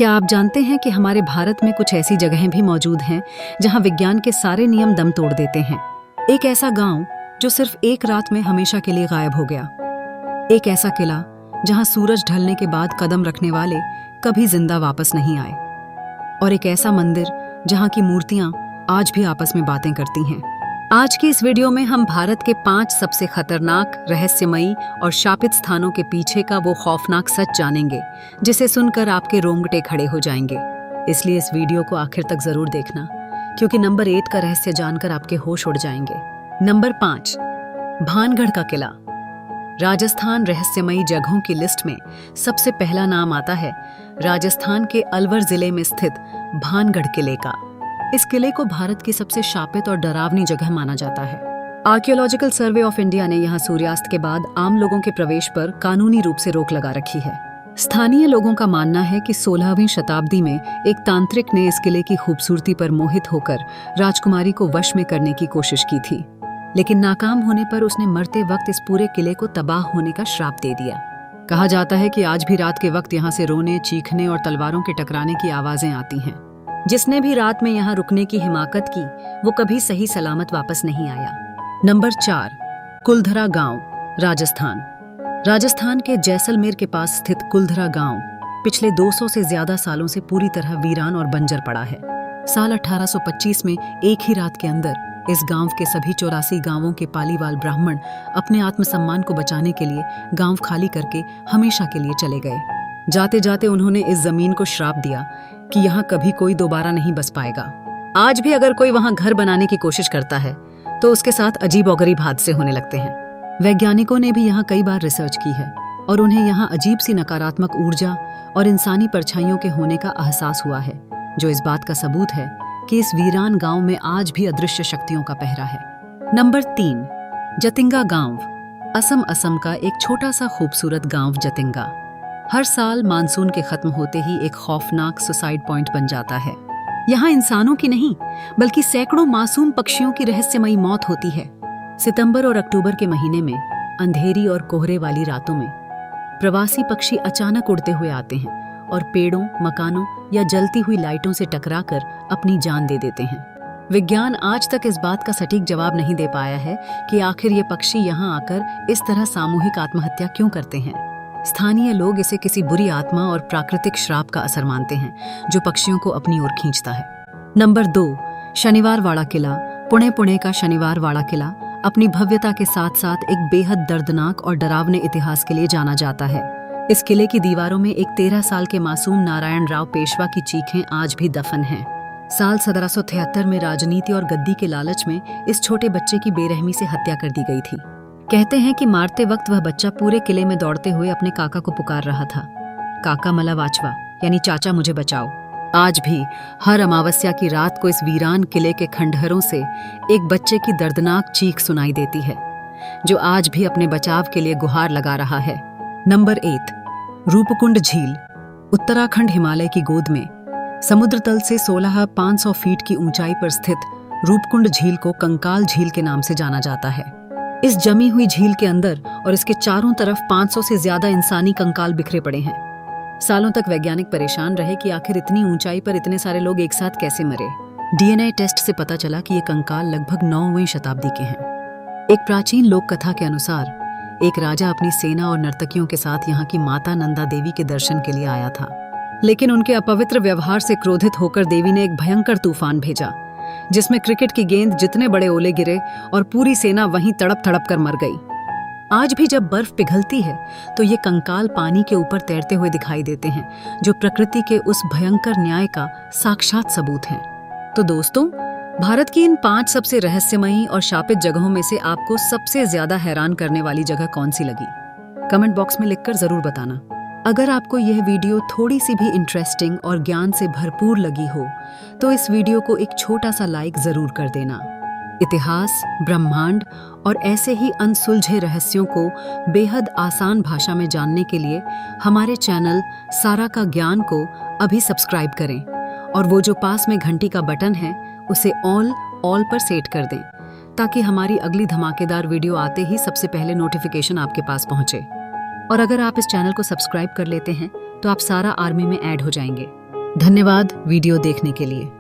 क्या आप जानते हैं कि हमारे भारत में कुछ ऐसी जगहें भी मौजूद हैं जहां विज्ञान के सारे नियम दम तोड़ देते हैं। एक ऐसा गांव जो सिर्फ एक रात में हमेशा के लिए गायब हो गया। एक ऐसा किला जहां सूरज ढलने के बाद कदम रखने वाले कभी जिंदा वापस नहीं आए। और एक ऐसा मंदिर जहां की मूर्तियां आज भी आपस में बातें करती हैं। आज की इस वीडियो में हम भारत के 5 सबसे खतरनाक, रहस्यमयी और शापित स्थानों के पीछे का वो खौफनाक सच जानेंगे जिसे सुनकर आपके रोंगटे खड़े हो जाएंगे। इसलिए इस वीडियो को आखिर तक जरूर देखना, क्योंकि नंबर 8 का रहस्य जानकर आपके होश उड़ जाएंगे। नंबर 5, भानगढ़ का किला। राजस्थान रहस्यमयी जगहों की लिस्ट में सबसे पहला नाम आता है राजस्थान के अलवर जिले में स्थित भानगढ़ किले का। इस किले को भारत की सबसे शापित और डरावनी जगह माना जाता है। आर्कियोलॉजिकल सर्वे ऑफ इंडिया ने यहाँ सूर्यास्त के बाद आम लोगों के प्रवेश पर कानूनी रूप से रोक लगा रखी है। स्थानीय लोगों का मानना है कि 16वीं शताब्दी में एक तांत्रिक ने इस किले की खूबसूरती पर मोहित होकर राजकुमारी को वश में करने की कोशिश की थी, लेकिन नाकाम होने पर उसने मरते वक्त इस पूरे किले को तबाह होने का श्राप दे दिया। कहा जाता है कि आज भी रात के वक्त यहाँ से रोने, चीखने और तलवारों के टकराने की आवाजें आती हैं। जिसने भी रात में यहाँ रुकने की हिमाकत की, वो कभी सही सलामत वापस नहीं आया। नंबर 4, कुलधरा गांव, राजस्थान। राजस्थान के जैसलमेर के पास स्थित कुलधरा गांव पिछले 200 से ज्यादा सालों से पूरी तरह वीरान और बंजर पड़ा है। साल 1825 में एक ही रात के अंदर इस गांव के सभी 84 गांवों के पालीवाल ब्राह्मण अपने आत्मसम्मान को बचाने के लिए गांव खाली करके हमेशा के लिए चले गए। जाते जाते उन्होंने इस जमीन को श्राप दिया कि यहाँ कभी कोई दोबारा नहीं बस पाएगा। आज भी अगर कोई वहाँ घर बनाने की कोशिश करता है तो उसके साथ अजीब-ओ-गरीब हादसे होने लगते हैं। वैज्ञानिकों ने भी यहाँ कई बार रिसर्च की है और उन्हें यहाँ अजीब सी नकारात्मक ऊर्जा और इंसानी परछाइयों के होने का एहसास हुआ है, जो इस बात का सबूत है कि इस वीरान गांव में आज भी अदृश्य शक्तियों का पहरा है। नंबर 3, जतिंगा गांव, असम का एक छोटा सा खूबसूरत गांव जतिंगा हर साल मानसून के खत्म होते ही एक खौफनाक सुसाइड पॉइंट बन जाता है। यहाँ इंसानों की नहीं बल्कि सैकड़ों मासूम पक्षियों की रहस्यमयी मौत होती है। सितंबर और अक्टूबर के महीने में अंधेरी और कोहरे वाली रातों में प्रवासी पक्षी अचानक उड़ते हुए आते हैं और पेड़ों, मकानों या जलती हुई लाइटों से टकराकर अपनी जान दे देते हैं। विज्ञान आज तक इस बात का सटीक जवाब नहीं दे पाया है कि आखिर ये पक्षी यहाँ आकर इस तरह सामूहिक आत्महत्या क्यों करते हैं। स्थानीय लोग इसे किसी बुरी आत्मा और प्राकृतिक श्राप का असर मानते हैं, जो पक्षियों को अपनी ओर खींचता है। नंबर 2, शनिवार वाड़ा किला। पुणे का शनिवार वाड़ा किला अपनी भव्यता के साथ साथ एक बेहद दर्दनाक और डरावने इतिहास के लिए जाना जाता है। इस किले की दीवारों में एक 13 साल के मासूम नारायण राव पेशवा की चीखें आज भी दफन हैं। साल 1773 में राजनीति और गद्दी के लालच में इस छोटे बच्चे की बेरहमी से हत्या कर दी गई थी। कहते हैं कि मारते वक्त वह बच्चा पूरे किले में दौड़ते हुए अपने काका को पुकार रहा था, काका मला वाचवा, यानी चाचा मुझे बचाओ। आज भी हर अमावस्या की रात को इस वीरान किले के खंडहरों से एक बच्चे की दर्दनाक चीख सुनाई देती है, जो आज भी अपने बचाव के लिए गुहार लगा रहा है। नंबर 8, रूपकुंड झील, उत्तराखंड हिमालय की गोद में समुद्र तल से 16,500 फीट की ऊंचाई पर स्थित रूपकुंड झील को कंकाल झील के नाम से जाना जाता है। इस जमी हुई झील के अंदर और इसके चारों तरफ 500 से ज्यादा इंसानी कंकाल बिखरे पड़े हैं। सालों तक वैज्ञानिक परेशान रहे कि आखिर इतनी ऊंचाई पर इतने सारे लोग एक साथ कैसे मरे। डीएनए टेस्ट से पता चला कि ये कंकाल लगभग 9वीं शताब्दी के हैं। एक प्राचीन लोक कथा के अनुसार एक राजा अपनी सेना और नर्तकियों के साथ यहाँ की माता नंदा देवी के दर्शन के लिए आया था, लेकिन उनके अपवित्र व्यवहार से क्रोधित होकर देवी ने एक भयंकर तूफान भेजा, जिसमें क्रिकेट की गेंद जितने बड़े ओले गिरे और पूरी सेना वहीं तड़प तड़प कर मर गई। आज भी जब बर्फ पिघलती है तो ये कंकाल पानी के ऊपर तैरते हुए दिखाई देते हैं, जो प्रकृति के उस भयंकर न्याय का साक्षात सबूत हैं। तो दोस्तों, भारत की इन 5 सबसे रहस्यमयी और शापित जगहों में से आपको सबसे ज्यादा हैरान करने वाली जगह कौन सी लगी? कमेंट बॉक्स में लिखकर जरूर बताना। अगर आपको यह वीडियो थोड़ी सी भी इंटरेस्टिंग और ज्ञान से भरपूर लगी हो तो इस वीडियो को एक छोटा सा लाइक जरूर कर देना। इतिहास, ब्रह्मांड और ऐसे ही अनसुलझे रहस्यों को बेहद आसान भाषा में जानने के लिए हमारे चैनल सारा का ज्ञान को अभी सब्सक्राइब करें और वो जो पास में घंटी का बटन है उसे ऑल पर सेट कर दें, ताकि हमारी अगली धमाकेदार वीडियो आते ही सबसे पहले नोटिफिकेशन आपके पास पहुंचे। और अगर आप इस चैनल को सब्सक्राइब कर लेते हैं तो आप सारा आर्मी में ऐड हो जाएंगे। धन्यवाद वीडियो देखने के लिए।